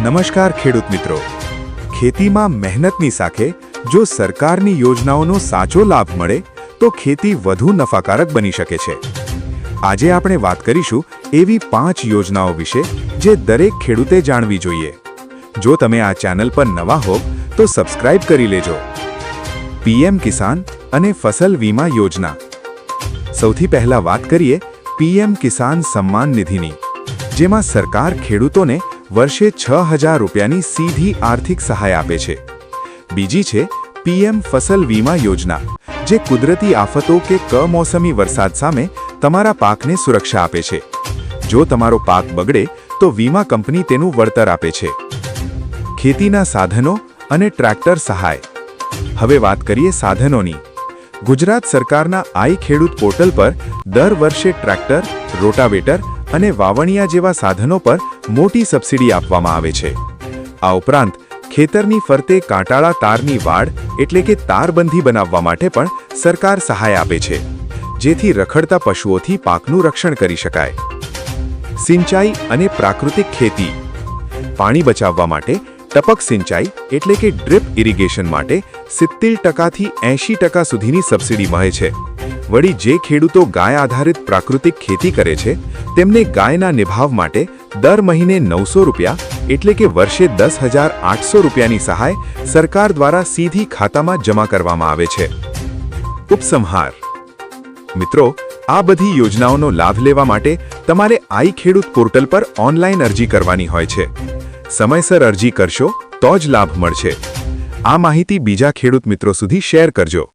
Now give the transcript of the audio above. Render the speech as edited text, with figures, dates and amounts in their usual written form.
નમસ્કાર ખેડૂત મિત્રો, ખેતીમાં મહેનતની સાથે જો સરકારની યોજનાઓનો સાચો લાભ મળે તો ખેતી વધુ નફાકારક બની શકે છે। આજે આપણે વાત કરીશું એવી 5 યોજનાઓ વિશે જે દરેક ખેડૂતે જાણવી જોઈએ। જો તમે આ ચેનલ પર નવા હોવ તો સબસ્ક્રાઇબ કરી લેજો। પીએમ કિસાન અને ફસલ વીમા યોજના। સૌથી પહેલા વાત કરીએ પીએમ કિસાન સન્માન નિધિની, જેમાં સરકાર ખેડૂતોને વર્ષે 6000 રૂપિયાની સીધી આર્થિક સહાય આપે છે। બીજી છે પીએમ ફસલ વીમા યોજના, જે કુદરતી આફતો કે કમોસમી વરસાદ સામે તમારા પાકને સુરક્ષા આપે છે। જો તમારો પાક બગડે તો વીમા કંપની તેનું વળતર આપે છે। ખેતીના સાધનો અને ટ્રેક્ટર સહાય। હવે વાત કરીએ સાધનોની। ગુજરાત સરકારના આઈ ખેડૂત પોર્ટલ પર દર વર્ષે ટ્રેક્ટર, રોટાવેટર અને વાવણિયા જેવા સાધનો પર મોટી સબસિડી આપવામાં આવે છે। આ ઉપરાંત ખેતરની ફરતે કાંટાળા તારની વાડ એટલે કે તારબંધી બનાવવા માટે પણ સરકાર સહાય આપે છે, જેથી રખડતા પશુઓથી પાકનું રક્ષણ કરી શકાય। સિંચાઈ અને પ્રાકૃતિક ખેતી। પાણી બચાવવા માટે ટપક સિંચાઈ એટલે કે ડ્રીપ ઇરિગેશન માટે 70% થી 80% સુધીની સબસિડી મળે છે। વળી જે ખેડૂતો ગાય આધારિત પ્રાકૃતિક ખેતી કરે છે તેમને ગાયના નિભાવ માટે દર મહિને 900 રૂપિયા એટલે કે વર્ષે 10,800 રૂપિયાની સહાય સરકાર દ્વારા સીધી ખાતામાં જમા કરવામાં આવે છે। ઉપસંહાર। મિત્રો, આ બધી યોજનાઓનો લાભ લેવા માટે તમારે આઈ ખેડૂત પોર્ટલ પર ઓનલાઈન અરજી કરવાની હોય છે। સમયસર અરજી કરશો તો જ લાભ મળશે। આ માહિતી બીજા ખેડૂત મિત્રો સુધી શેર કરજો।